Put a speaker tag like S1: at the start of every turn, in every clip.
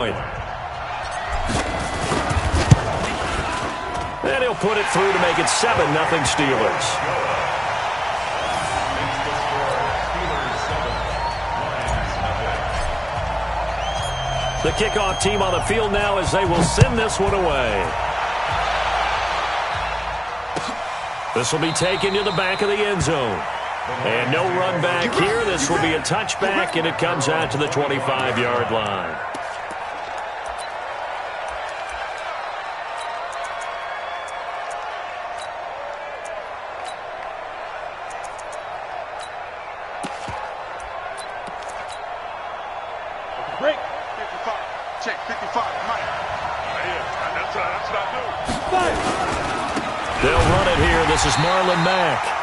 S1: And he'll put it through to make it 7-0 Steelers. The kickoff team on the field now as they will send this one away. This will be taken to the back of the end zone. And no run back here. This will be a touchback, and it comes out to the 25-yard line.
S2: Break. 55. Check. 55. Mike. That's not new.
S1: They'll run it here. This is Marlon Mack.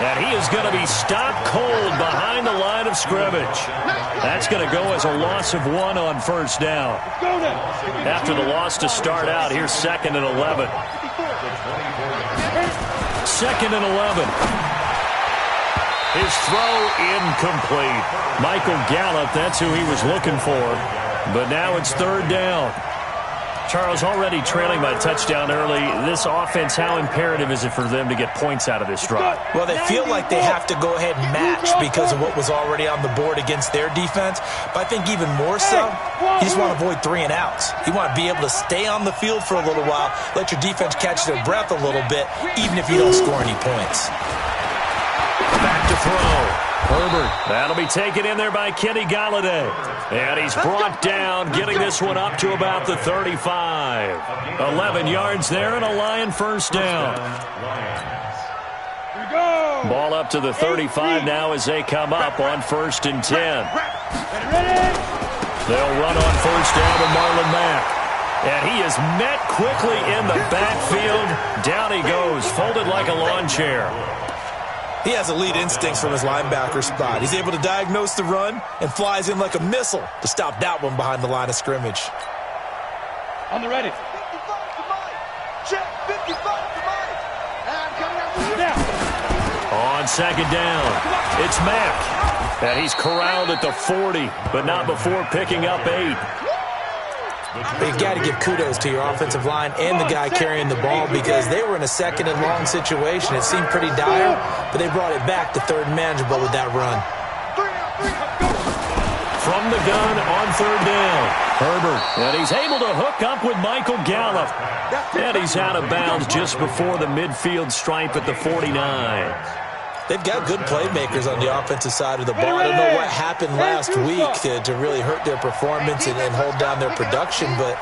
S1: And he is going to be stopped cold behind the line of scrimmage. That's going to go as a loss of 1 on first down. After the loss to start out, here's 2nd and 11. 2nd and 11. His throw incomplete. Michael Gallup, that's who he was looking for. But now it's 3rd down. Charles, already trailing by a touchdown early. This offense, how imperative is it for them to get points out of this drive?
S3: Well, they feel like they have to go ahead and match because of what was already on the board against their defense. But I think even more so, you just want to avoid 3 and outs. You want to be able to stay on the field for a little while, let your defense catch their breath a little bit, even if you don't score any points.
S1: Back to throw. Herbert. That'll be taken in there by Kenny Golladay. And he's brought down, getting this one up to about the 35. 11 yards there and a Lion first down. Ball up to the 35 now as they come up on 1st and 10. They'll run on first down to Marlon Mack. And he is met quickly in the backfield. Down he goes, folded like a lawn chair.
S3: He has elite instincts from his linebacker spot. He's able to diagnose the run and flies in like a missile to stop that one behind the line of scrimmage.
S2: On the ready. 55 to Mike. Check. 55 to Mike. And coming out to you now.
S1: On 2nd down, it's Mack. And he's corralled at the 40, but not before picking up 8.
S3: But you've got to give kudos to your offensive line and the guy carrying the ball because they were in a 2nd and long situation. It seemed pretty dire, but they brought it back to 3rd and manageable with that run.
S1: From the gun on 3rd down, Herbert. And he's able to hook up with Michael Gallup. And he's out of bounds just before the midfield stripe at the 49.
S3: They've got good playmakers on the offensive side of the ball. I don't know what happened last week to really hurt their performance and hold down their production, but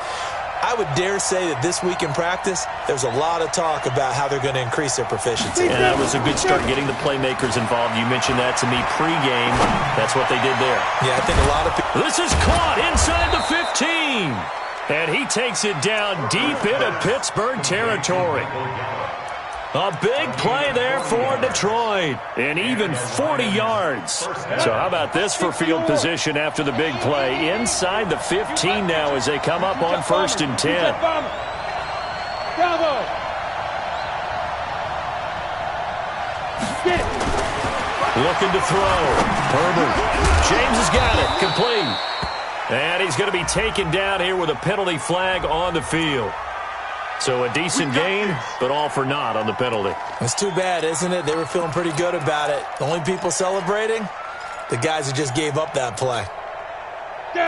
S3: I would dare say that this week in practice, there's a lot of talk about how they're going to increase their proficiency.
S1: And that was a good start, getting the playmakers involved. You mentioned that to me pregame. That's what they did there.
S3: Yeah, I think a lot of people...
S1: This is caught inside the 15. And he takes it down deep into Pittsburgh territory. A big play there for Detroit, and even 40 yards. So how about this for field position after the big play? Inside the 15 now as they come up on 1st and 10. Looking to throw. Herbert. James has got it. Complete. And he's going to be taken down here with a penalty flag on the field. So a decent gain, but all for naught on the penalty.
S3: It's too bad, isn't it? They were feeling pretty good about it. The only people celebrating, the guys who just gave up that play.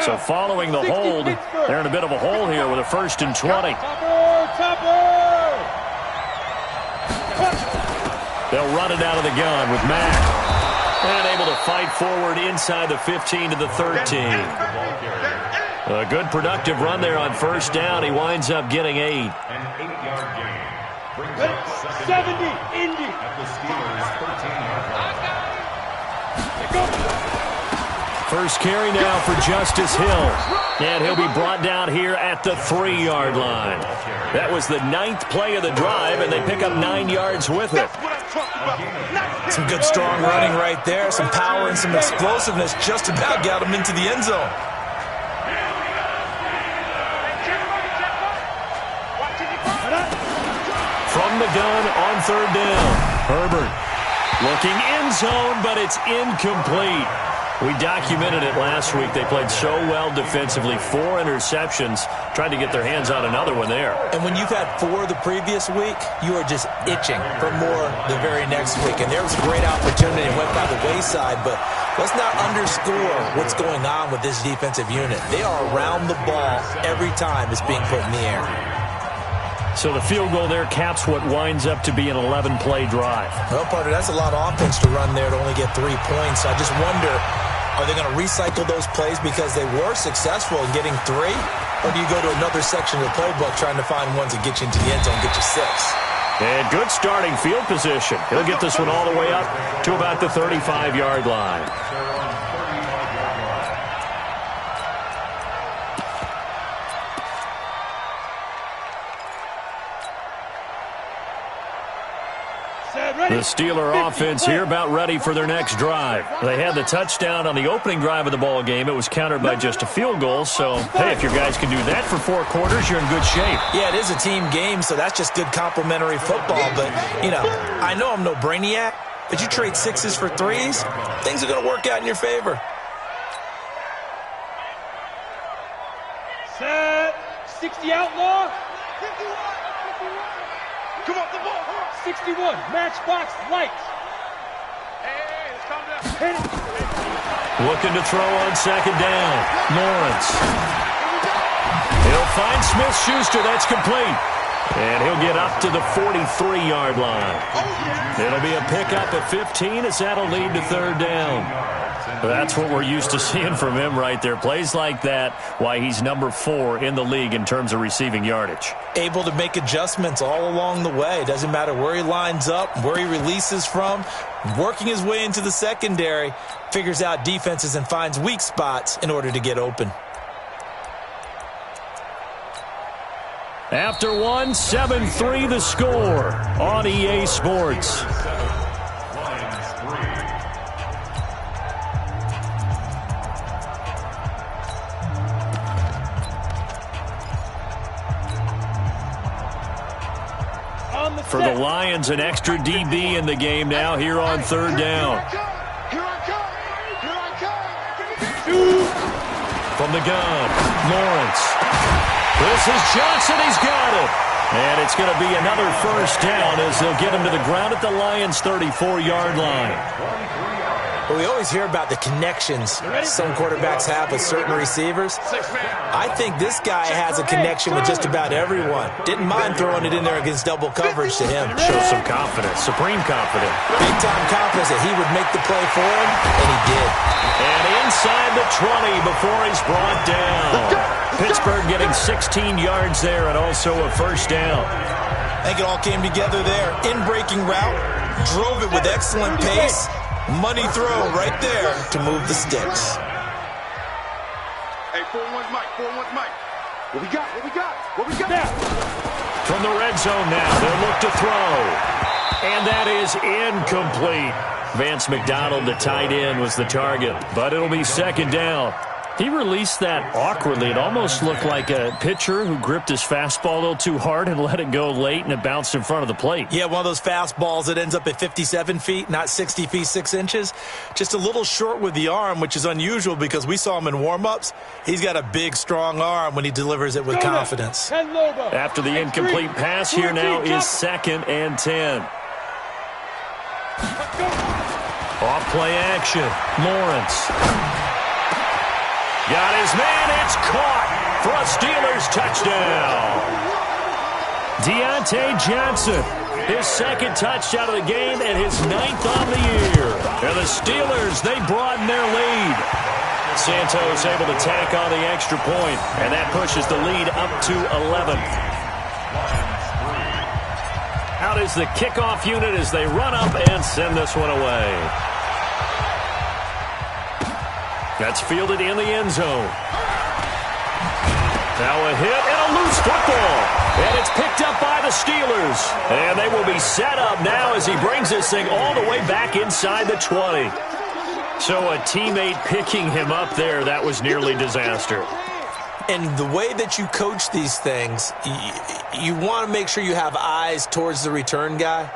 S1: So following the hold, they're in a bit of a hole here with a 1st and 20. They'll run it out of the gun with Mack. And able to fight forward inside the 15 to the 13. A good productive run there on 1st down. He winds up getting 8.
S2: An 8-yard gain. Brings up 70, Indy. At the Steelers' 13-yard line.
S1: First carry now for Justice Hill. And he'll be brought down here at the 3-yard line. That was the 9th play of the drive, and they pick up 9 yards with it.
S3: Some good strong running right there. Some power and some explosiveness just about got him into the end zone.
S1: From the gun on 3rd down. Herbert looking end zone, but it's incomplete. We documented it last week. They played so well defensively. 4 interceptions. Tried to get their hands on another one there.
S3: And when you've had 4 the previous week, you are just itching for more the very next week. And there was a great opportunity. It went by the wayside, but let's not underscore what's going on with this defensive unit. They are around the ball every time it's being put in the air.
S1: So the field goal there caps what winds up to be an 11-play drive.
S3: Well, partner, that's a lot of offense to run there to only get 3 points. I just wonder, are they going to recycle those plays because they were successful in getting 3? Or do you go to another section of the playbook trying to find ones that get you into the end zone and get you 6?
S1: And good starting field position. He'll get this one all the way up to about the 35-yard line. The Steeler offense here about ready for their next drive. They had the touchdown on the opening drive of the ball game. It was countered by just a field goal. So, hey, if your guys can do that for 4 quarters, you're in good shape.
S3: Yeah, it is a team game, so that's just good complimentary football. But, you know I'm no brainiac, but you trade 6s for 3s, things are going to work out in your favor.
S2: Set. 60 outlaw. 51. Come on, the ball. 61, matchbox lights. Hey, let's calm down. Hit it.
S1: Looking to throw on 2nd down. Lawrence. He'll find Smith-Schuster. That's complete. And he'll get up to the 43-yard line. It'll be a pickup at 15 as that'll lead to 3rd down. That's what we're used to seeing from him right there. Plays like that, why he's number 4 in the league in terms of receiving yardage.
S3: Able to make adjustments all along the way. Doesn't matter where he lines up, where he releases from. Working his way into the secondary, figures out defenses and finds weak spots in order to get open.
S1: After 1, 7-3 the score on EA Sports. For the Lions, an extra DB in the game now here on 3rd down. From the gun, Lawrence. This is Johnson. He's got it. And it's going to be another 1st down as they'll get him to the ground at the Lions' 34-yard line.
S3: Well, we always hear about the connections some quarterbacks have with certain receivers. I think this guy has a connection with just about everyone. Didn't mind throwing it in there against double coverage to him.
S1: Shows some confidence, supreme confidence.
S3: Big-time confidence that he would make the play for him, and he did.
S1: And inside the 20 before he's brought down. Pittsburgh getting 16 yards there and also a 1st down.
S3: I think it all came together there. In-breaking route, drove it with excellent pace. Money throw right there to move the sticks.
S2: Hey, 4-1's Mike. 4-1's Mike. What we got? What we got? What we got? Now.
S1: From the red zone now, they'll look to throw. And that is incomplete. Vance McDonald, the tight end, was the target. But it'll be 2nd down. He released that awkwardly. It almost looked like a pitcher who gripped his fastball a little too hard and let it go late, and it bounced in front of the plate.
S3: Yeah, one of those fastballs that ends up at 57 feet, not 60 feet, 6 inches. Just a little short with the arm, which is unusual because we saw him in warm-ups. He's got a big, strong arm when he delivers it with confidence.
S1: After the incomplete pass, here now is 2nd and 10. Off play action. Lawrence. Got his man. It's caught for a Steelers touchdown. Deontay Johnson, his 2nd touchdown of the game and his 9th on the year. And the Steelers, they broaden their lead. Santos able to tack on the extra point, and that pushes the lead up to 11. Out is the kickoff unit as they run up and send this one away. That's fielded in the end zone. Now a hit and a loose football. And it's picked up by the Steelers. And they will be set up now as he brings this thing all the way back inside the 20. So a teammate picking him up there, that was nearly disaster.
S3: And the way that you coach these things, you want to make sure you have eyes towards the return guy.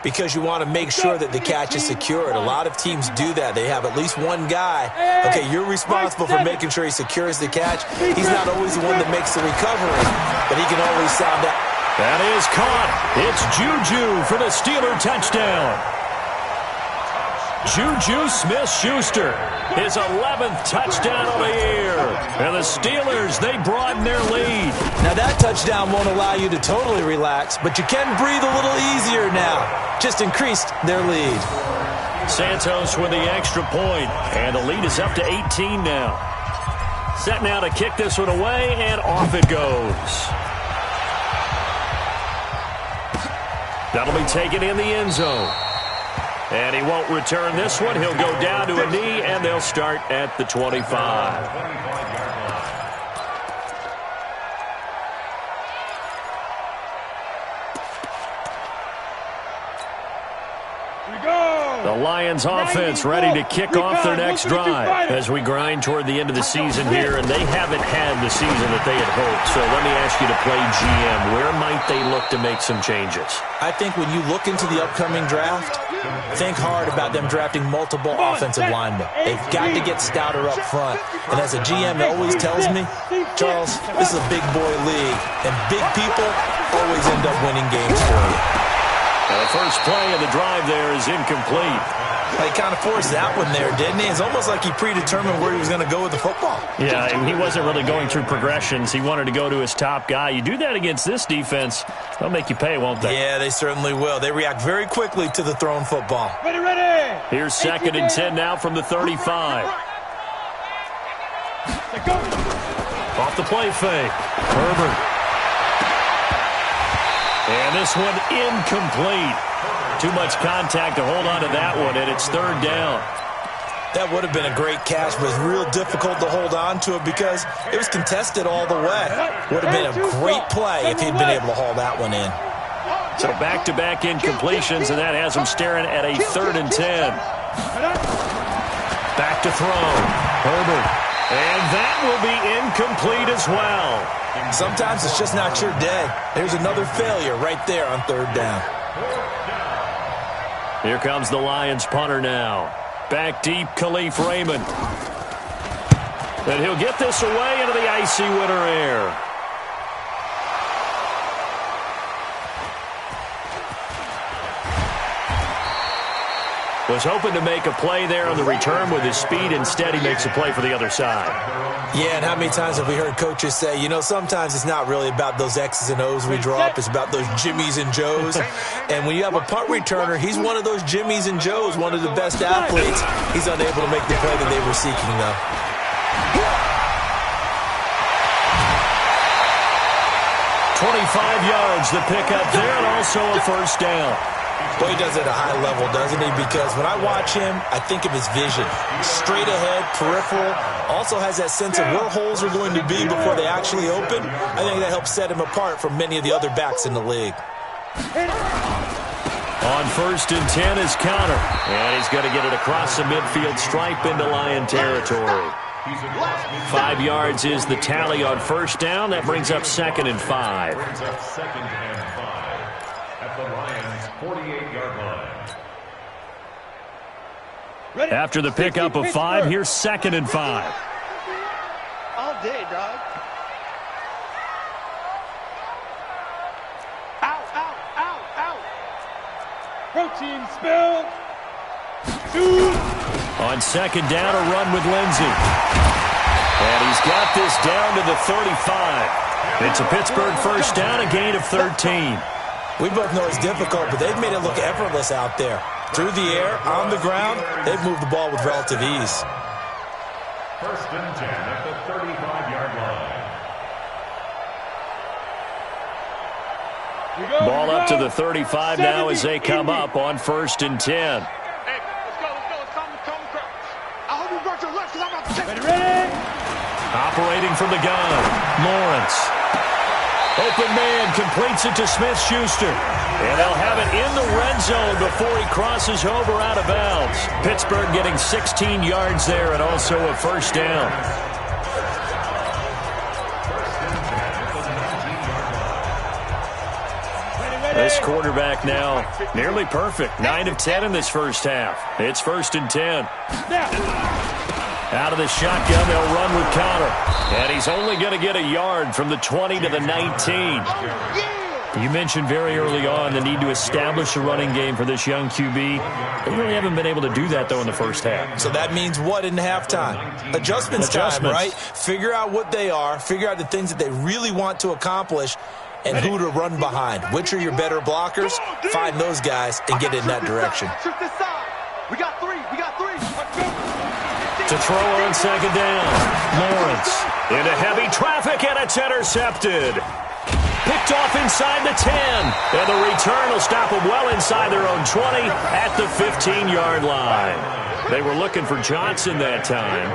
S3: because you want to make sure that the catch is secured. A lot of teams do that. They have at least one guy. Okay, you're responsible for making sure he secures the catch. He's not always the one that makes the recovery, but he can always sound out.
S1: That is caught. It's Juju for the Steeler touchdown. Juju Smith-Schuster, his 11th touchdown of the year. And the Steelers, they broaden their lead.
S3: Now that touchdown won't allow you to totally relax, but you can breathe a little easier now. Just increased their lead.
S1: Santos with the extra point, and the lead is up to 18 now. Set now to kick this one away, and off it goes. That'll be taken in the end zone. And he won't return this one. He'll go down to a knee, and they'll start at the 25. The Lions offense ready to kick off their next drive as we grind toward the end of the season here, and they haven't had the season that they had hoped. So let me ask you to play GM. Where might they look to make some changes?
S3: I think when you look into the upcoming draft, think hard about them drafting multiple offensive linemen. They've got to get stouter up front. And as a GM always tells me, Charles, this is a big boy league, and big people always end up winning games for you.
S1: The first play of the drive there is incomplete.
S3: He kind of forced that one there, didn't he? It's almost like he predetermined where he was going to go with the football.
S1: Yeah, he wasn't really going through progressions. He wanted to go to his top guy. You do that against this defense, they'll make you pay, won't they?
S3: Yeah, they certainly will. They react very quickly to the thrown football.
S2: Ready.
S1: Here's 2nd and 10 now from the 35. Off the play fake. Herbert. And this one incomplete. Too much contact to hold on to that one, and it's 3rd down.
S3: That would have been a great catch, but it's real difficult to hold on to it because it was contested all the way. Would have been a great play if he'd been able to haul that one in.
S1: So back-to-back incompletions, and that has him staring at a 3rd and 10. Back to throw. Herbert. And that will be incomplete as well.
S3: Sometimes it's just not your day. There's another failure right there on 3rd down.
S1: Here comes the Lions punter now. Back deep, Khalif Raymond. And he'll get this away into the icy winter air. Was hoping to make a play there on the return with his speed. Instead, he makes a play for the other side.
S3: Yeah, and how many times have we heard coaches say, you know, sometimes it's not really about those X's and O's we draw up. It's about those Jimmies and Joes. And when you have a punt returner, he's one of those Jimmies and Joes, one of the best athletes. He's unable to make the play that they were seeking, though.
S1: 25 yards the pickup there, and also a 1st down.
S3: Well, he does it at a high level, doesn't he? Because when I watch him, I think of his vision. Straight ahead, peripheral, also has that sense of where holes are going to be before they actually open. I think that helps set him apart from many of the other backs in the league.
S1: On 1st and 10 is counter. And he's going to get it across the midfield stripe into Lion territory. 5 yards is the tally on 1st down. That brings up 2nd and 5.
S4: At the Lions' 48-yard line.
S1: After the pickup of 5, here's 2nd and 5.
S2: All day, dog. Out, out, out, out. Protein spill.
S1: On 2nd down, a run with Lindsey. And he's got this down to the 35. It's a Pittsburgh 1st down, a gain of 13.
S3: We both know it's difficult, but they've made it look effortless out there. Through the air, on the ground, they've moved the ball with relative ease.
S4: 1st and 10 at the 35-yard line.
S1: Ball up to the 35 now as they come up on 1st and 10.
S2: Hey, let's go. Come. I hope you got your left because I'm about to take it. Ready?
S1: Operating from the gun, Lawrence. Open man completes it to Smith-Schuster. And they'll have it in the red zone before he crosses over out of bounds. Pittsburgh getting 16 yards there and also a 1st down. The This quarterback now nearly perfect. 9 of 10 in this first half. It's 1st and 10. Out of the shotgun, they'll run with Conner. And he's only going to get a yard from the 20 to the 19. You mentioned very early on the need to establish a running game for this young QB. They really haven't been able to do that, though, in the first half.
S3: So that means what in halftime? Adjustments time, right? Figure out what they are, figure out the things that they really want to accomplish, and who to run behind. Which are your better blockers? Find those guys and get in that direction.
S2: We got three.
S1: To throw on 2nd down. Lawrence into heavy traffic, and it's intercepted. Picked off inside the 10. And the return will stop them well inside their own 20 at the 15-yard line. They were looking for Johnson that time.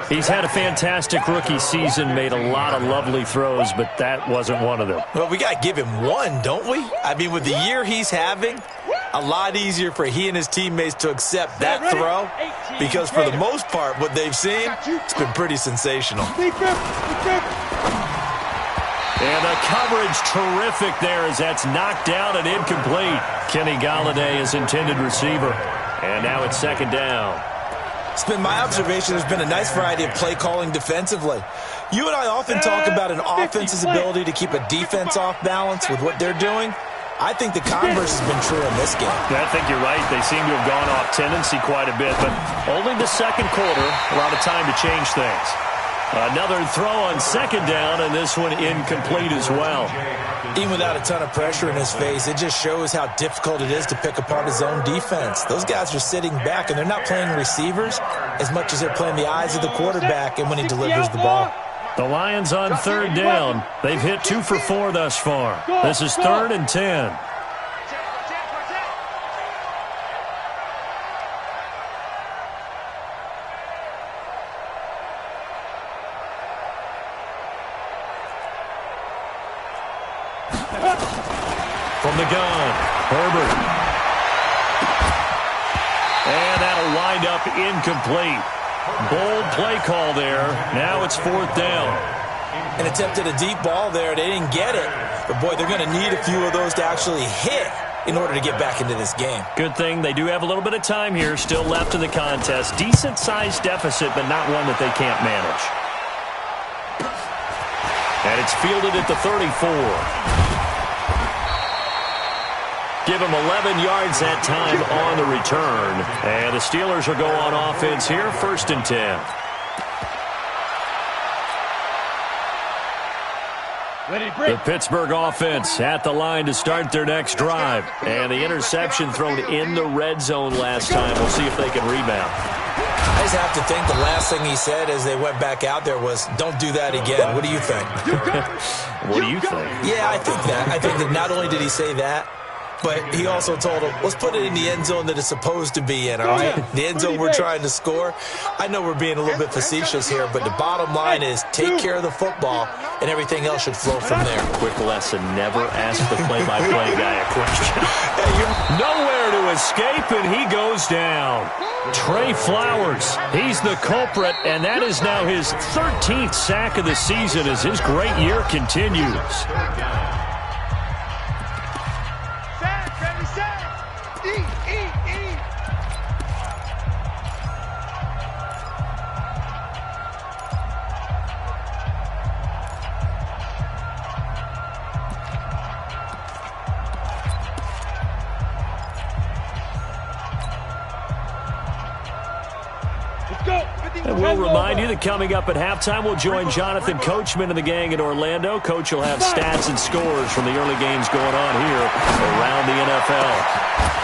S1: He's had a fantastic rookie season, made a lot of lovely throws, but that wasn't one of them.
S3: Well, we got to give him one, don't we? I mean, with the year he's having, a lot easier for he and his teammates to accept that throw because for the most part, what they've seen, it's been pretty sensational.
S1: And the coverage terrific there as that's knocked down and incomplete. Kenny Golladay is intended receiver. And now it's 2nd down.
S3: It's been my observation there's been a nice variety of play calling defensively. You and I often talk about an offense's ability to keep a defense off balance with what they're doing. I think the converse has been true in this game.
S1: I think you're right. They seem to have gone off tendency quite a bit, but only the second quarter, a lot of time to change things. Another throw on 2nd down, and this one incomplete as well.
S3: Even without a ton of pressure in his face, it just shows how difficult it is to pick apart his own defense. Those guys are sitting back, and they're not playing receivers as much as they're playing the eyes of the quarterback and when he delivers the ball.
S1: The Lions on 3rd down. They've hit 2 for 4 thus far. This is 3rd and 10. From the gun, Herbert. And that'll wind up incomplete. Bold play call there. Now it's 4th down.
S3: And attempted a deep ball there. They didn't get it. But, boy, they're going to need a few of those to actually hit in order to get back into this game.
S1: Good thing they do have a little bit of time here still left in the contest. Decent-sized deficit, but not one that they can't manage. And it's fielded at the 34. Give him 11 yards that time on the return. And the Steelers will go on offense here, 1st and 10. The Pittsburgh offense at the line to start their next drive. And the interception thrown in the red zone last time. We'll see if they can rebound.
S3: I just have to think the last thing he said as they went back out there was, don't do that again. What do you think?
S1: What do you think?
S3: Yeah, I think that. I think that not only did he say that, but he also told him, let's put it in the end zone that it's supposed to be in, all right? The end zone we're trying to score. I know we're being a little bit facetious here, but the bottom line is take care of the football, and everything else should flow from there.
S1: Quick lesson, never ask the play-by-play guy a question. Nowhere to escape, and he goes down. Trey Flowers, he's the culprit, and that is now his 13th sack of the season as his great year continues. And we'll remind you that coming up at halftime, we'll join Jonathan Coachman and the gang in Orlando. Coach will have stats and scores from the early games going on here around the NFL.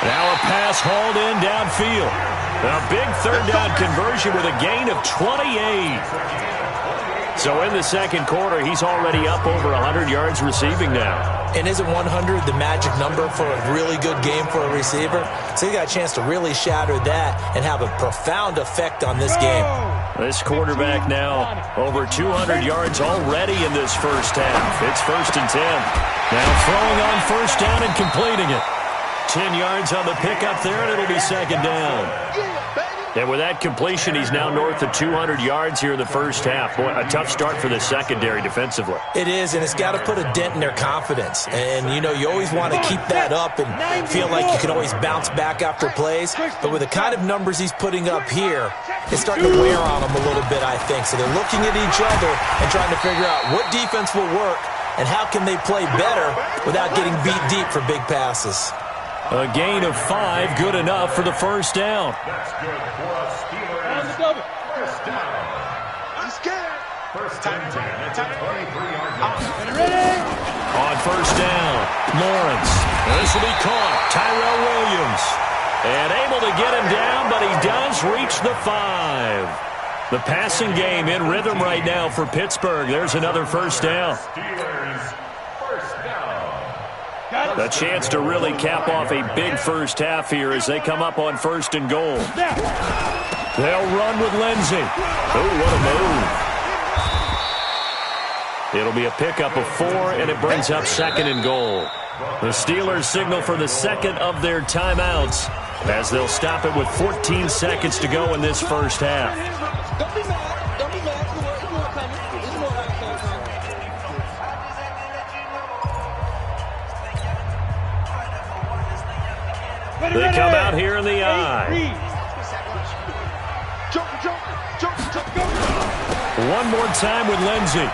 S1: Now a pass hauled in downfield. A big 3rd down conversion with a gain of 28. So in the second quarter, he's already up over 100 yards receiving now.
S3: And isn't 100 the magic number for a really good game for a receiver? So he got a chance to really shatter that and have a profound effect on this game.
S1: This quarterback now over 200 yards already in this first half. It's 1st and 10. Now throwing on 1st down and completing it. 10 yards on the pickup there, and it'll be 2nd down. And with that completion, he's now north of 200 yards here in the first half. Boy, a tough start for the secondary defensively.
S3: It is, and it's got to put a dent in their confidence. And, you know, you always want to keep that up and feel like you can always bounce back after plays. But with the kind of numbers he's putting up here, it's starting to wear on them a little bit, I think. So they're looking at each other and trying to figure out what defense will work and how can they play better without getting beat deep for big passes.
S1: A gain of 5, good enough for the first down.
S4: That's good for a Steelers first down.
S2: He's scared.
S4: First and 10 at the 23-yard line.
S2: Ready?
S1: On first down, Lawrence. This will be caught. Tyrell Williams. And able to get him down, but he does reach the 5. The passing game in rhythm right now for Pittsburgh. There's another first down.
S4: Steelers first down.
S1: A chance to really cap off a big first half here as they come up on first and goal. They'll run with Lindsey. Oh, what a move. It'll be a pickup of 4, and it brings up second and goal. The Steelers signal for the second of their timeouts as they'll stop it with 14 seconds to go in this first half.
S5: Don't be mad. Don't be mad. It's more coming. It's more coming.
S1: They come out here in the eye. One more time with Lindsey.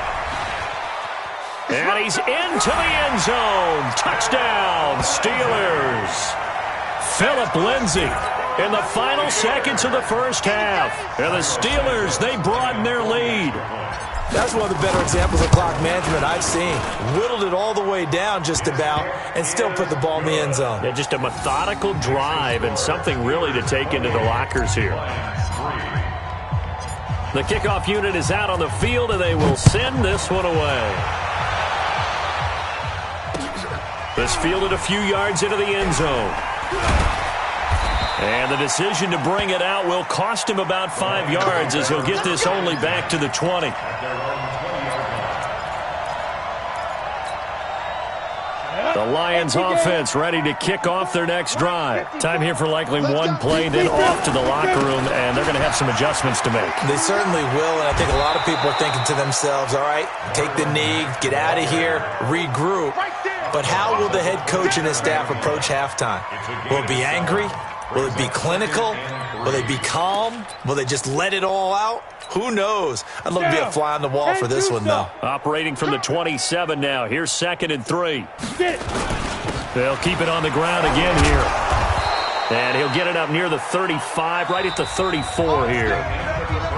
S1: And he's into the end zone. Touchdown, Steelers. Philip Lindsey in the final seconds of the first half. And the Steelers, they broaden their lead.
S3: That's one of the better examples of clock management I've seen. Whittled it all the way down just about and still put the ball in the end zone.
S1: Yeah, just a methodical drive and something really to take into the lockers here. The kickoff unit is out on the field, and they will send this one away. This fielded a few yards into the end zone. And the decision to bring it out will cost him about 5 yards as he'll get this only back to the 20. The Lions offense ready to kick off their next drive. Time here for likely one play, then off to the locker room, and they're going to have some adjustments to make.
S3: They certainly will, and I think a lot of people are thinking to themselves, all right, take the knee, get out of here, regroup. But how will the head coach and his staff approach halftime? Will it be angry? Will it be clinical? Will they be calm? Will they just let it all out? Who knows? I'd love to be a fly on the wall for this one, though.
S1: Operating from the 27 now. Here's 2nd and 3. They'll keep it on the ground again here. And he'll get it up near the 35, right at the 34 here.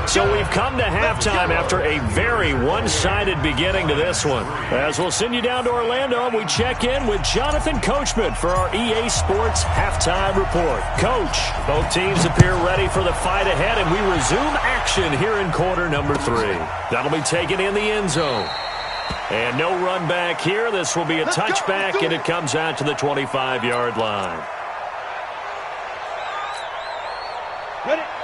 S1: So we've come to halftime after a very one-sided beginning to this one. As we'll send you down to Orlando, we check in with Jonathan Coachman for our EA Sports Halftime Report. Coach, both teams appear ready for the fight ahead, and we resume action here in quarter number 3. That'll be taken in the end zone. And no run back here. This will be a touchback, and it comes out to the 25-yard line.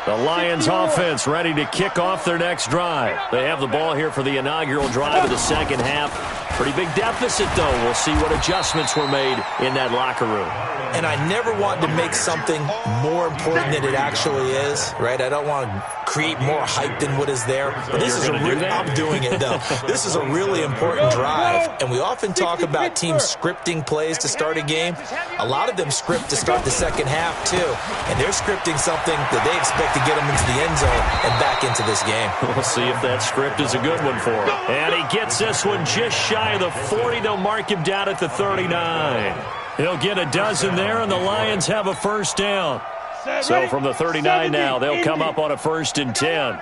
S1: The Lions offense ready to kick off their next drive. They have the ball here for the inaugural drive of the second half. Pretty big deficit, though. We'll see what adjustments were made in that locker room.
S3: And I never want to make something more important than it actually is, right? I don't want to create more hype than what is there. But this is I'm doing it, though. This is a really important drive. And we often talk about teams scripting plays to start a game. A lot of them script to start the second half, too. And they're scripting something that they expect to get them into the end zone and back into this game.
S1: We'll see if that script is a good one for him. And he gets this one just shy of the 40. They'll mark him down at the 39. He'll get a dozen there, and the Lions have a first down. So from the 39 now, they'll come up on a 1st and 10. And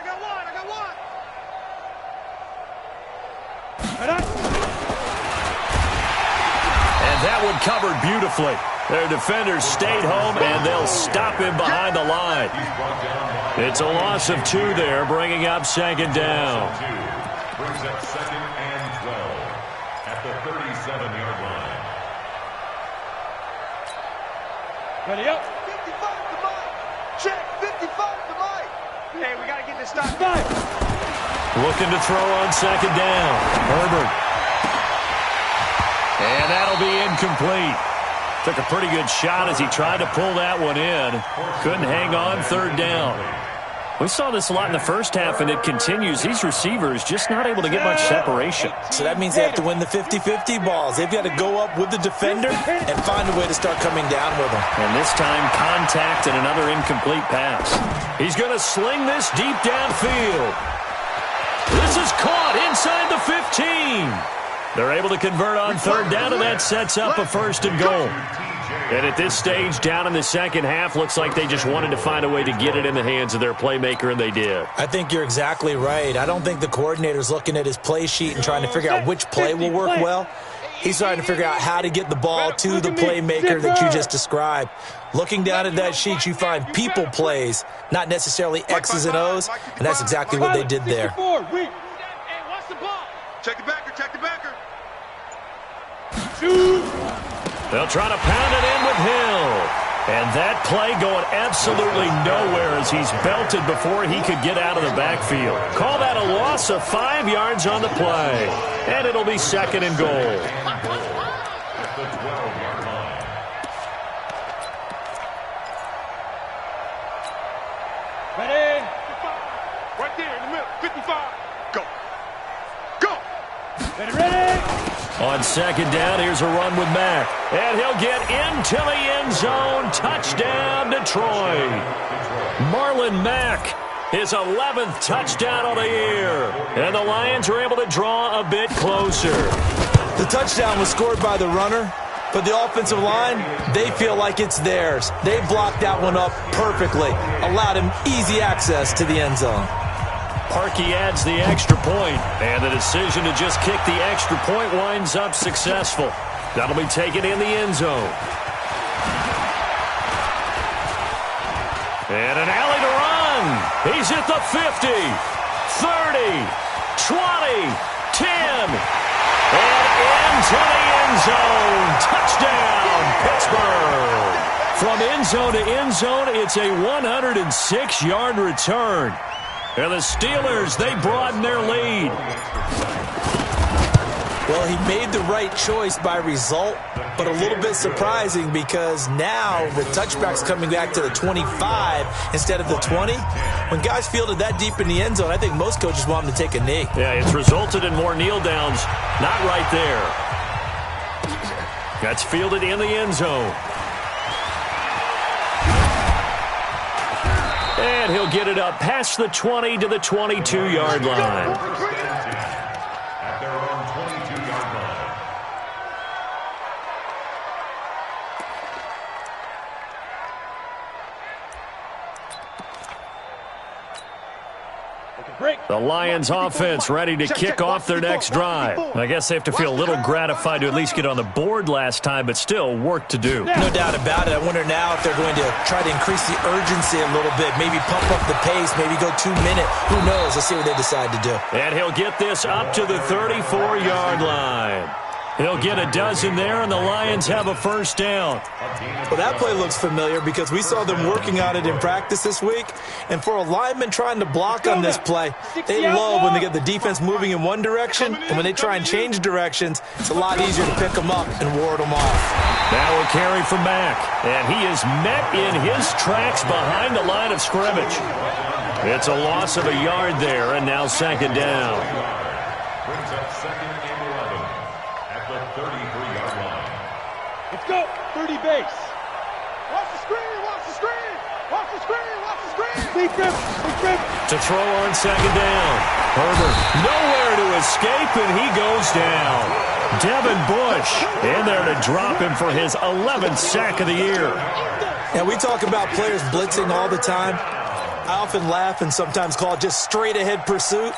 S1: that one covered beautifully. Their defenders stayed home, and they'll stop him behind the line. It's a loss of 2 there, bringing up 2nd down.
S4: Brings up 2nd and 12 at the 37-yard line.
S2: Ready up. 55 to Mike. Check. 55 to Mike. Hey, we got to get this stop.
S1: Looking to throw on 2nd down. Herbert. And that'll be incomplete. Took a pretty good shot as he tried to pull that one in. Couldn't hang on third down. We saw this a lot in the first half, and it continues. These receivers just not able to get much separation.
S3: So that means they have to win the 50-50 balls. They've got to go up with the defender and find a way to start coming down with them.
S1: And this time, contact and another incomplete pass. He's going to sling this deep downfield. This is caught inside the 15. They're able to convert on third down, and that sets up a first and goal. And at this stage, down in the second half, looks like they just wanted to find a way to get it in the hands of their playmaker, and they did.
S3: I think you're exactly right. I don't think the coordinator's looking at his play sheet and trying to figure out which play will work well. He's trying to figure out how to get the ball to the playmaker that you just described. Looking down at that sheet, you find people plays, not necessarily X's and O's, and that's exactly what they did there.
S2: Check the backer, check the backer.
S1: They'll try to pound it in with Hill. And that play going absolutely nowhere as he's belted before he could get out of the backfield. Call that a loss of 5 yards on the play. And it'll be second and goal.
S2: Ready? Right there in the middle. 55. Go. Go. Ready?
S1: On second down, here's a run with Mack. And he'll get into the end zone. Touchdown, Detroit. Marlon Mack, his 11th touchdown of the year. And the Lions are able to draw a bit closer.
S3: The touchdown was scored by the runner, but the offensive line, they feel like it's theirs. They blocked that one up perfectly, allowed him easy access to the end zone.
S1: Parkey adds the extra point, and the decision to just kick the extra point winds up successful. That'll be taken in the end zone. And an alley to run. He's at the 50, 30, 20, 10, and into the end zone. Touchdown, Pittsburgh. From end zone to end zone, it's a 106-yard return. And the Steelers, they broaden their lead.
S3: Well, he made the right choice by result, but a little bit surprising because now the touchback's coming back to the 25 instead of the 20. When guys fielded that deep in the end zone, I think most coaches want them to take a knee.
S1: Yeah, it's resulted in more kneel downs. Not right there. That's fielded in the end zone. And he'll get it up past the 20 to the 22-yard line.
S4: At their own 22-yard line.
S1: The Lions offense ready to kick off their next drive. I guess they have to feel a little gratified to at least get on the board last time, but still work to do.
S3: No doubt about it. I wonder now if they're going to try to increase the urgency a little bit, maybe pump up the pace, maybe go 2 minute. Who knows? Let's see what they decide to do.
S1: And he'll get this up to the 34-yard line. He'll get a dozen there, and the Lions have a first down.
S3: Well, that play looks familiar because we saw them working on it in practice this week. And for a lineman trying to block on this play, they love when they get the defense moving in one direction. And when they try and change directions, it's a lot easier to pick them up and ward them off.
S1: Now a carry from Mack. And he is met in his tracks behind the line of scrimmage. It's a loss of a yard there, and now second down.
S4: Brings up second and 11 at the 33-yard line.
S2: Let's go. 30 base. Watch the screen. Watch the screen. Watch the screen. Watch the screen. Big grip. Big grip.
S1: To throw on second down. Herbert nowhere to escape, and he goes down. Devin Bush in there to drop him for his 11th sack of the year.
S3: And we talk about players blitzing all the time. I often laugh and sometimes call it just straight-ahead pursuit.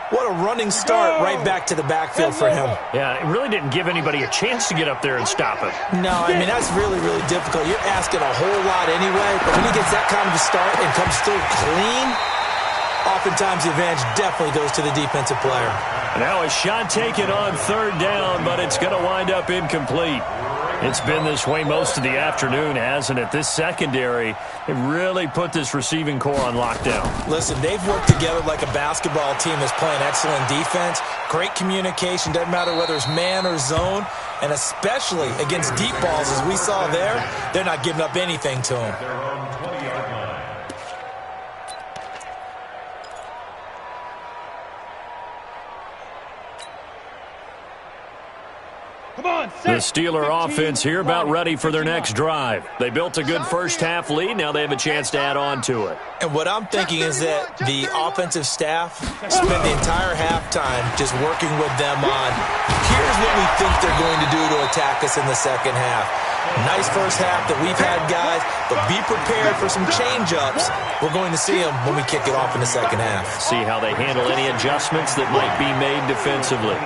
S3: What a running start right back to the backfield for him.
S1: Yeah, it really didn't give anybody a chance to get up there and stop him.
S3: No, I mean, that's really, really difficult. You're asking a whole lot anyway, but when he gets that kind of a start and comes through clean, oftentimes the advantage definitely goes to the defensive player.
S1: Now a shot taken on third down, but it's going to wind up incomplete. It's been this way most of the afternoon, hasn't it? This secondary, it really put this receiving core on lockdown.
S3: Listen, they've worked together like a basketball team that's playing excellent defense. Great communication, doesn't matter whether it's man or zone, and especially against deep balls, as we saw there, they're not giving up anything to them.
S1: The Steeler offense here about ready for their next drive. They built a good first-half lead. Now they have a chance to add on to it.
S3: And what I'm thinking is that the offensive staff spent the entire halftime just working with them on, here's what we think they're going to do to attack us in the second half. Nice first half that we've had, guys, but be prepared for some change-ups. We're going to see them when we kick it off in the second half.
S1: See how they handle any adjustments that might be made defensively.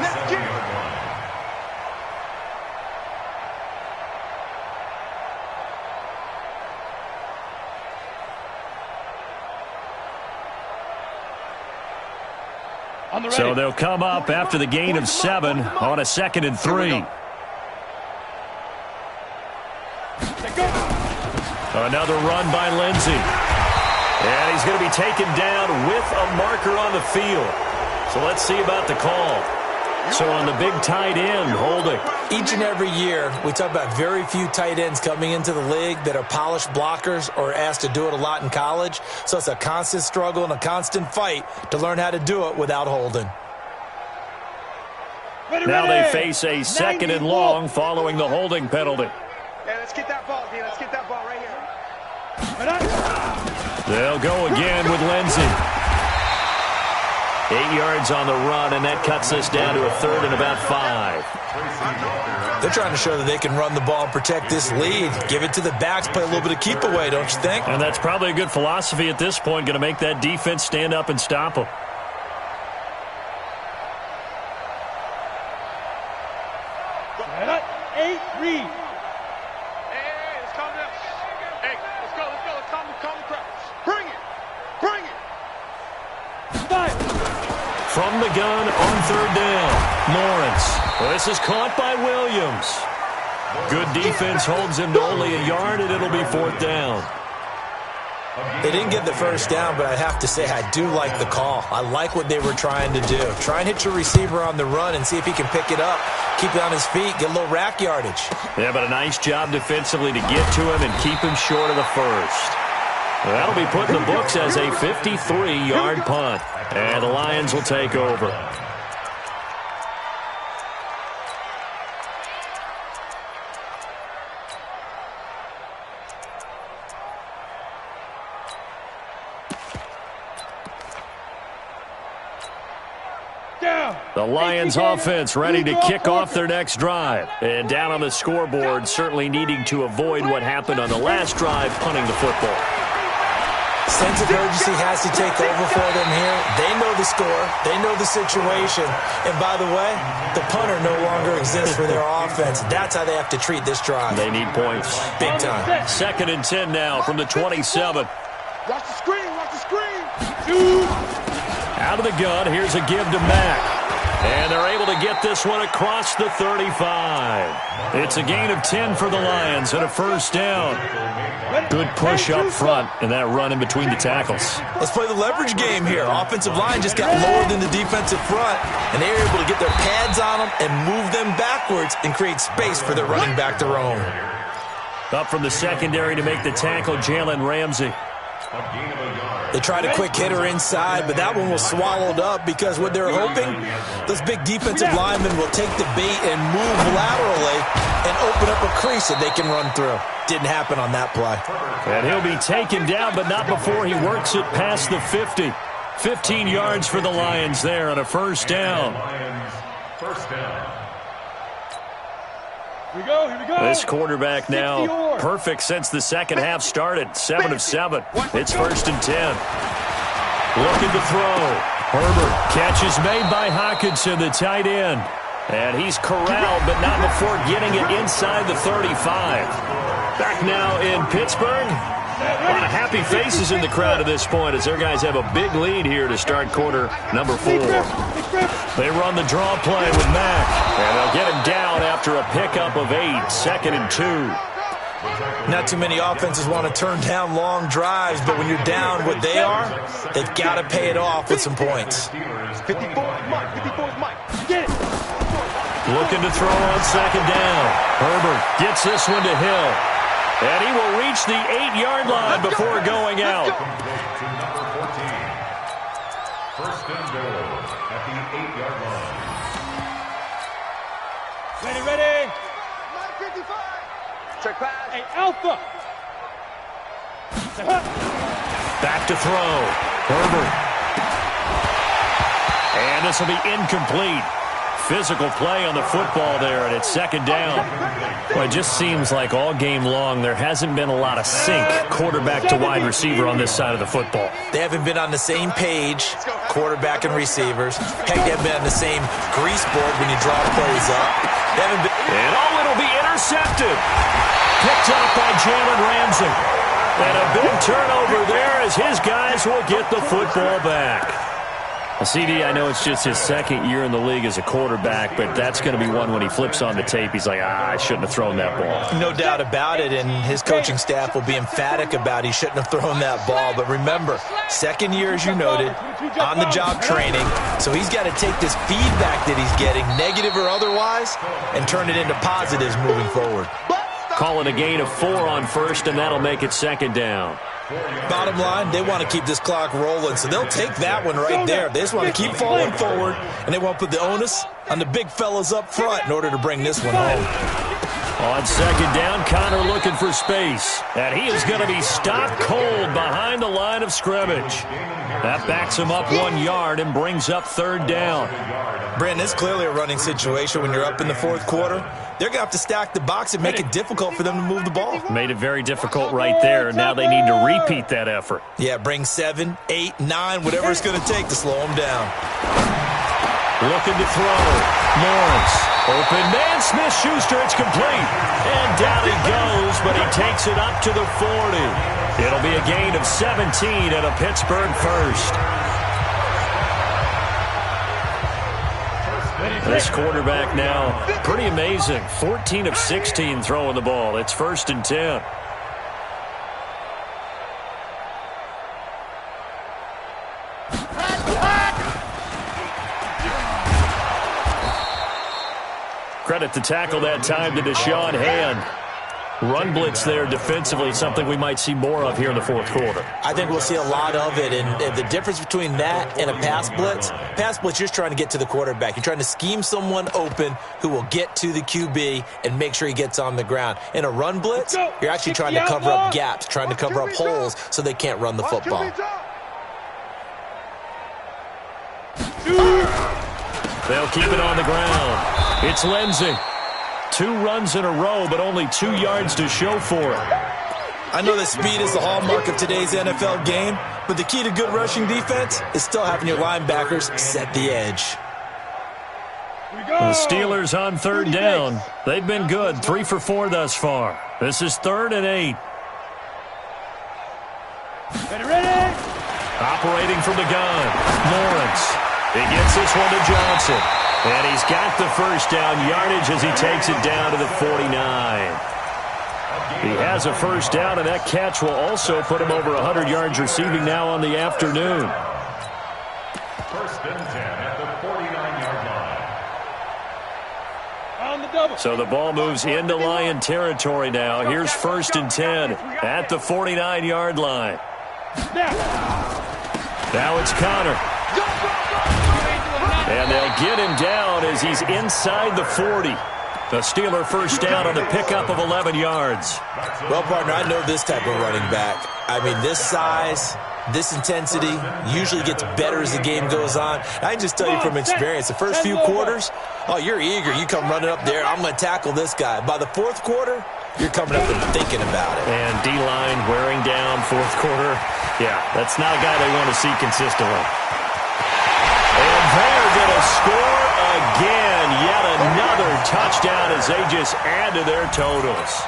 S1: So they'll come up after the gain of 7 on a 2nd and 3. Another run by Lindsey. And he's going to be taken down with a marker on the field. So let's see about the call. So on the big tight end, holding.
S3: Each and every year, we talk about very few tight ends coming into the league that are polished blockers or asked to do it a lot in college. So it's a constant struggle and a constant fight to learn how to do it without holding.
S1: Now they face a 2nd and long following the holding penalty.
S2: Hey, let's get that ball, D. Let's get that ball right here.
S1: They'll go again with Lindsey. 8 yards on the run, and that cuts us down to a 3rd and about 5.
S3: They're trying to show that they can run the ball and protect this lead. Give it to the backs, play a little bit of keep away, don't you think?
S1: And that's probably a good philosophy at this point, going to make that defense stand up and stop them. From the gun on 3rd down, Lawrence. Well, this is caught by Williams. Good defense holds him to only a yard, and it'll be 4th down.
S3: They didn't get the first down, but I have to say I do like the call. I like what they were trying to do. Try and hit your receiver on the run and see if he can pick it up, keep it on his feet, get a little rack yardage.
S1: Yeah, but a nice job defensively to get to him and keep him short of the first. Well, that'll be put in the books as a 53-yard punt. And the Lions will take over. The Lions offense ready to kick off their next drive. And down on the scoreboard, certainly needing to avoid what happened on the last drive, punting the football.
S3: Sense of urgency has to take over for them here. They know the score. They know the situation. And by the way, the punter no longer exists for their offense. That's how they have to treat this drive.
S1: They need points.
S3: Big time.
S1: 2nd and 10 now from the 27.
S2: Watch the screen. Watch the screen.
S1: Out of the gun. Here's a give to Mack. And they're able to get this one across the 35. It's a gain of 10 for the Lions and a 1st down. Good push up front and that run in between the tackles.
S3: Let's play the leverage game here. Offensive line just got lower than the defensive front, and they were able to get their pads on them and move them backwards and create space for their running back to roam.
S1: Up from the secondary to make the tackle, Jalen Ramsey.
S3: They tried a quick hitter inside, but that one was swallowed up because what they're hoping, those big defensive linemen will take the bait and move laterally and open up a crease that they can run through. Didn't happen on that play.
S1: And he'll be taken down, but not before he works it past the 50. 15 yards for the Lions there on a 1st down.
S2: Here we go.
S1: This quarterback now perfect since the second half started. 7 of 7. It's 1st and 10. Looking to throw. Herbert. Catch is made by Hockenson, the tight end. And he's corralled, but not before getting it inside the 35. Back now in Pittsburgh. A lot of happy faces in the crowd at this point as their guys have a big lead here to start quarter number 4. They run the draw play with Mack. And they'll get him down after after a pickup of 8, 2nd and 2.
S3: Not too many offenses want to turn down long drives, but when you're down what they are, they've got to pay it off with some points.
S2: 54 is Mike. Get it.
S1: Looking to throw on 2nd down. Herbert gets this one to Hill. And he will reach the 8-yard line before going out.
S4: First and goal at the 8-yard line.
S2: Ready. 55. Check pass. Hey, Alpha.
S1: Back to throw. Herbert. And this will be incomplete. Physical play on the football there, and it's 2nd down. Well, it just seems like all game long there hasn't been a lot of sync quarterback to wide receiver on this side of the football.
S3: They haven't been on the same page, quarterback and receivers. Heck, they haven't been on the same grease board when you draw plays up. They haven't been.
S1: And it'll be intercepted. Picked up by Jalen Ramsey. And a big turnover there as his guys will get the football back. CD, I know it's just his 2nd year in the league as a quarterback, but that's going to be one when he flips on the tape. He's like, I shouldn't have thrown that ball.
S3: No doubt about it, and his coaching staff will be emphatic about he shouldn't have thrown that ball. But remember, 2nd year, as you noted, on-the-job training, so he's got to take this feedback that he's getting, negative or otherwise, and turn it into positives moving forward.
S1: Call it a gain of 4 on 1st, and that'll make it 2nd down.
S3: Bottom line, they want to keep this clock rolling, so they'll take that one right there. They just want to keep falling forward, and they want to put the onus on the big fellas up front in order to bring this one home.
S1: On 2nd down, Connor looking for space, and he is going to be stopped cold behind the line of scrimmage. That backs him up 1 yard and brings up 3rd down.
S3: Brandon, it's clearly a running situation when you're up in the 4th quarter. They're going to have to stack the box and make it difficult for them to move the ball.
S1: Made it very difficult right there. Now they need to repeat that effort.
S3: Yeah, bring 7, 8, 9, whatever it's going to take to slow them down.
S1: Looking to throw. Lawrence. Open man. Smith-Schuster. It's complete. And down he goes, but he takes it up to the 40. It'll be a gain of 17 and a Pittsburgh first. This quarterback now, pretty amazing. 14 of 16 throwing the ball. It's 1st and 10. Credit the tackle that time to Deshaun Hand. Run blitz there defensively, something we might see more of here in the 4th quarter.
S3: I think we'll see a lot of it, and the difference between that and a pass blitz, you're just trying to get to the quarterback. You're trying to scheme someone open who will get to the QB and make sure he gets on the ground. In a run blitz, you're actually trying to cover up gaps, trying to cover up holes so they can't run the football.
S1: They'll keep it on the ground. It's Lindsey. 2 runs in a row, but only 2 yards to show for it.
S3: I know that speed is the hallmark of today's NFL game, but the key to good rushing defense is still having your linebackers set the edge.
S1: The Steelers on 3rd down. They've been good, 3 for 4 thus far. This is 3rd and 8.
S2: Ready?
S1: Operating from the gun. Lawrence. He gets this one to Johnson. And he's got the 1st down yardage as he takes it down to the 49. He has a 1st down, and that catch will also put him over 100 yards receiving now on the afternoon.
S4: 1st and 10 at the 49-yard line.
S2: On the double.
S1: So the ball moves into Lion territory now. Here's 1st and 10 at the 49-yard line. Now it's Connor. And they'll get him down as he's inside the 40. The Steeler 1st down on the pickup of 11 yards.
S3: Well, partner, I know this type of running back. I mean, this size, this intensity usually gets better as the game goes on. I can just tell you from experience, the first few quarters, oh, you're eager. You come running up there, I'm going to tackle this guy. By the 4th quarter, you're coming up and thinking about it.
S1: And D-line wearing down 4th quarter. Yeah, that's not a guy they want to see consistently. And they're going to score again. Yet another touchdown as they just add to their totals.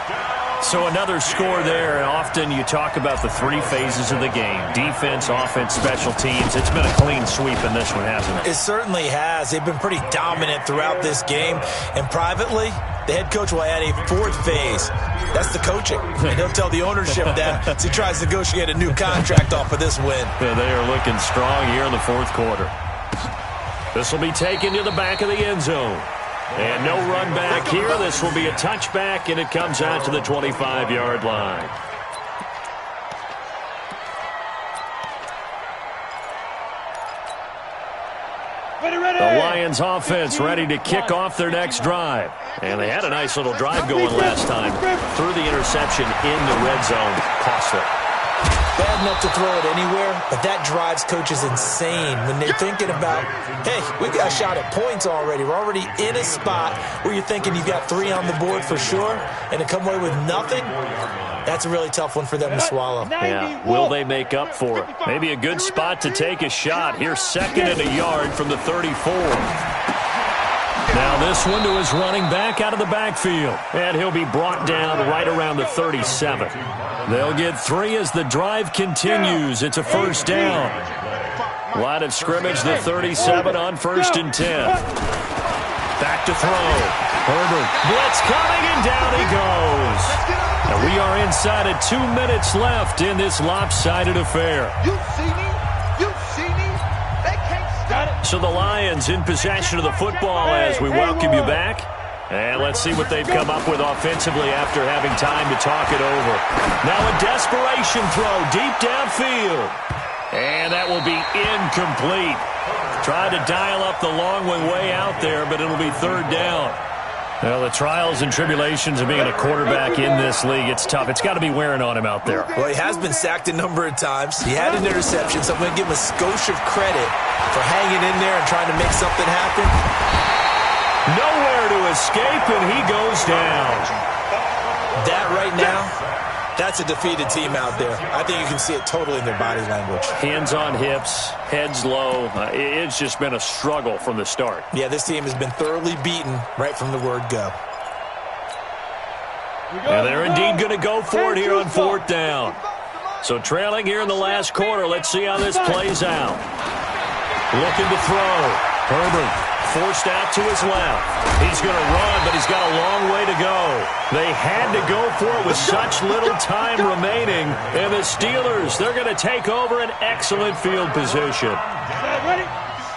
S1: So another score there, and often you talk about the 3 phases of the game. Defense, offense, special teams. It's been a clean sweep in this one, hasn't it?
S3: It certainly has. They've been pretty dominant throughout this game. And privately, The head coach will add a fourth phase. That's the coaching. And he'll tell the ownership that as he tries to negotiate a new contract off of this win.
S1: Yeah, they are looking strong here in the fourth quarter. This will be taken to the back of the end zone. And no run back here. This will be a touchback, and it comes out to the 25-yard line. The Lions offense ready to kick off their next drive. And they had a nice little drive going last time. Threw the interception in the red zone. Costly.
S3: Bad enough to throw it anywhere, but that drives coaches insane when they're thinking about, hey, we got a shot at points already. We're already in a spot where you're thinking you've got 3 on the board for sure, and to come away with nothing, that's a really tough one for them to swallow.
S1: Yeah, will they make up for it? Maybe a good spot to take a shot. Here's 2nd and a yard from the 34. Now this one to his running back out of the backfield. And he'll be brought down right around the 37. They'll get 3 as the drive continues. It's a first down. Line of scrimmage, the 37 on 1st and 10. Back to throw. Herbert. Blitz coming, and down he goes. And we are inside of 2 minutes left in this lopsided affair.
S5: You see me? You see me? They can't stop it.
S1: So the Lions in possession of the football as we welcome you back. And let's see what they've come up with offensively after having time to talk it over. Now a desperation throw deep downfield. And that will be incomplete. Tried to dial up the long one way out there, but it'll be 3rd down. Well, the trials and tribulations of being a quarterback in this league, it's tough. It's got to be wearing on him out there.
S3: Well, he has been sacked a number of times. He had an interception, so I'm going to give him a skosh of credit for hanging in there and trying to make something happen.
S1: Nowhere to escape, and he goes down.
S3: That right now, that's a defeated team out there. I think you can see it totally in their body language.
S1: Hands on hips, heads low. It's just been a struggle from the start.
S3: Yeah, this team has been thoroughly beaten right from the word go.
S1: And they're indeed going to go for it here on 4th down. So trailing here in the last quarter, let's see how this plays out. Looking to throw. Herbert. Forced out to his left. He's going to run, but he's got a long way to go. They had to go for it with such little time remaining. And the Steelers, they're going to take over an excellent field position.
S2: Ready?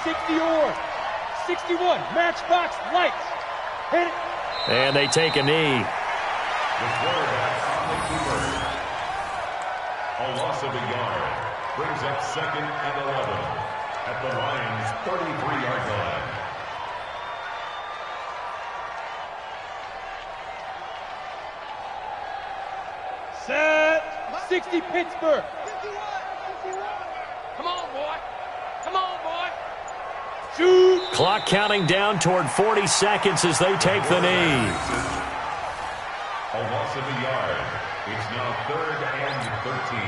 S2: 60 or 61. Matchbox lights. Hit it.
S1: And they take a knee.
S4: A loss of a yard brings up 2nd and 11 at the Lions' 33-yard line.
S2: Set. 60 Pittsburgh.
S5: Come on, boy. Come on, boy.
S2: Shoot.
S1: Clock counting down toward 40 seconds as they take the knee.
S4: A loss of a yard. It's now 3rd and 13.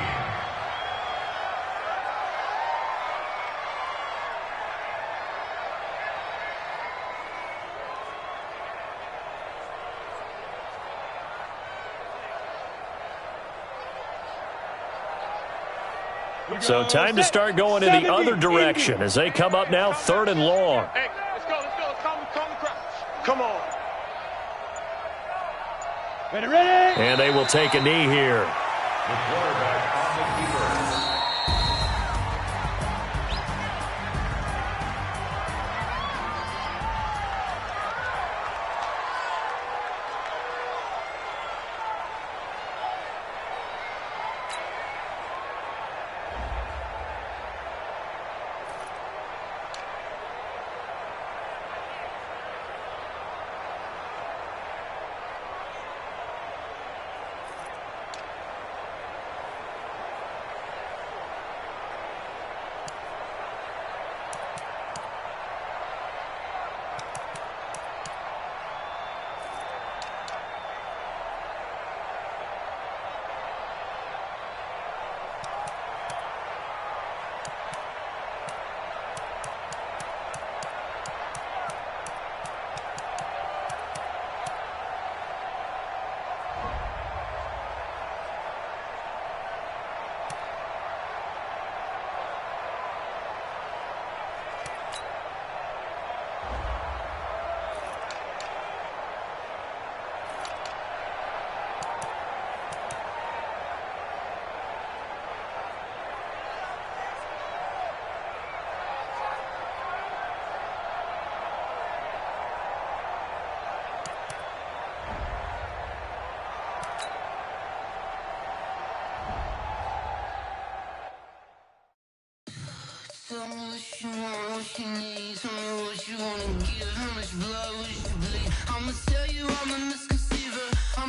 S1: So time to start going in the other direction as they come up now 3rd and long.
S5: Hey, let's go. Come on.
S2: Ready?
S1: And they will take a knee here.
S4: The quarterback on the keeper.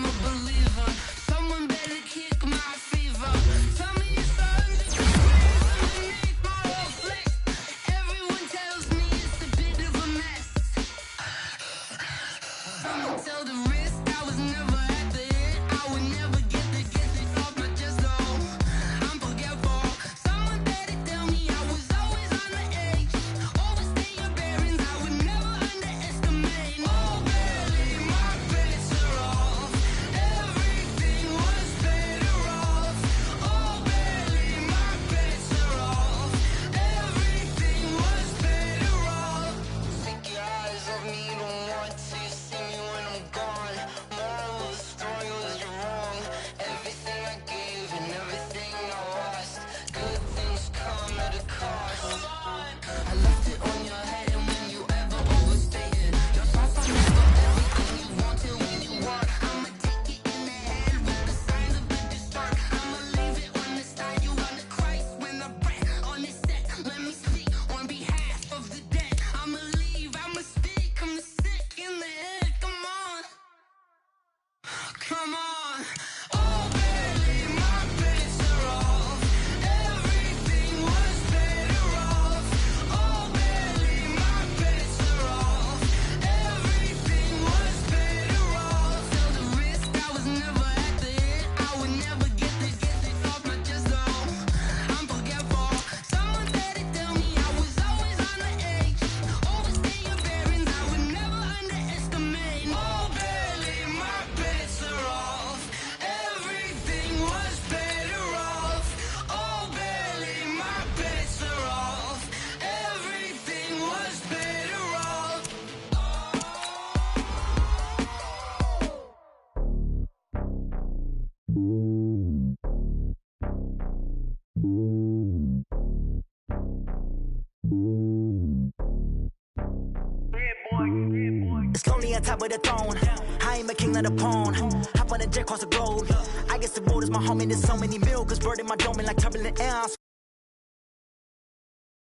S6: I'm a believer. Someone better kick my fever. Tell me it's underneath my whole flesh. Everyone tells me it's a bit of a mess. I'ma tell the risk I was never at the end. I would never get this off my chest though. I'm forgetful. Someone better tell me I was always on the edge. Overstay your bearings, I would never underestimate. Oh, barely my bets are off. Everything was better off. Oh, barely my bets are off. Everything was better off. Take your eyes off me, don't want to see me when I'm gone. Moral of the story was you're wrong. Everything I gave and everything I lost. Good things come at a cost. I left it on your head, and when you ever overstay it, your thoughts are never everything you want till when you want. I'ma take it in the head with the signs of the distort. I'ma leave it on the side. You on the Christ when the breath on this set. Let me speak on behalf of the dead. I'ma leave, I'ma speak. I'm sick in the head. Come on, come on. Oh, barely my bets are off. Everything was better off. Oh, barely my bets are off. Everything was better off. Tell the risk I was never at the end. I would never get this off my chest though. I'm forgetful. Someone better tell me I was always on the edge. Overstay your bearings, I would never underestimate. Oh, barely my bets are off. Everything was better off. Oh, barely my bets are off. Everything was better off.
S7: It's lonely on top of the throne. I am a king of the pawn. Hop on a jet across the globe. I guess the road is my home and there's so many milk. Cause bird in my dome and like turbulent air.